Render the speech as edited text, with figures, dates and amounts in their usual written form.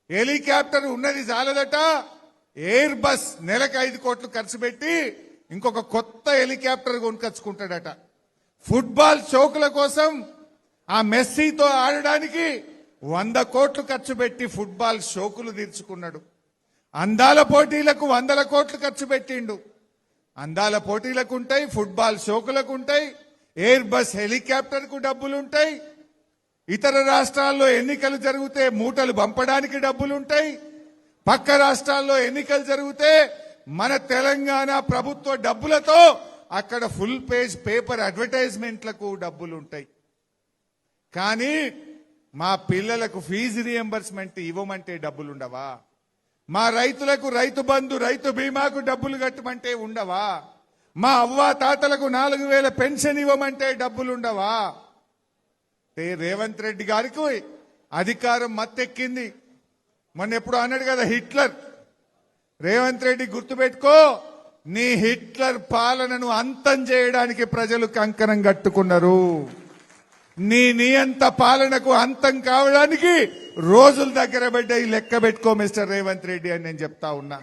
Helicopter ఉన్నది చాలదట, air bus నెలకు 5 కోట్లు ఖర్చు పెట్టి ఇంకొక కొత్త హెలికాప్టర్ కొనుకొచ్చుకుంటాడట. ఫుట్బాల్ షోకుల కోసం ఆ మెస్సీతో ఆడడానికి 100 కోట్లు ఖర్చు పెట్టి ఫుట్బాల్ షోకులు తీర్చుకున్నాడు. అందాల పోటీలకు 100 కోట్లు ఖర్చు పెట్టిండు. అందాల పోటీలకు ఉంటాయి, ఫుట్బాల్ షోకులకు ఉంటాయి, ఎయిర్ బస్ హెలికాప్టర్ కు డబ్బులుంటాయి, ఇతర రాష్ట్రాల్లో ఎన్నికలు జరిగితే మూటలు పంపడానికి డబ్బులుంటాయి, పక్క రాష్ట్రాల్లో ఎన్నికలు జరిగితే మన తెలంగాణ ప్రభుత్వ డబ్బులతో అక్కడ ఫుల్ పేజ్ పేపర్ అడ్వర్టైజ్మెంట్లకు డబ్బులుంటాయి. కానీ మా పిల్లలకు ఫీజు రియంబర్స్మెంట్ ఇవ్వమంటే డబ్బులుండవా? మా రైతులకు రైతు బంధు రైతు బీమాకు డబ్బులు కట్టమంటే ఉండవా? మా అవ్వ తాతలకు 4000 పెన్షన్ ఇవ్వమంటే డబ్బులుండవా? రేవంత్ రెడ్డి గారికి అధికారం మత్తెక్కింది. మొన్న ఎప్పుడు అన్నాడు కదా హిట్లర్. రేవంత్ రెడ్డి గుర్తుపెట్టుకో, నీ హిట్లర్ పాలనను అంతం చేయడానికి ప్రజలు కంకణం కట్టుకున్నారు. నీ నియంత పాలనకు అంతం కావడానికి రోజుల దగ్గర బిడ్డ లెక్క పెట్టుకో మిస్టర్ రేవంత్ రెడ్డి అని నేను చెప్తా ఉన్నా.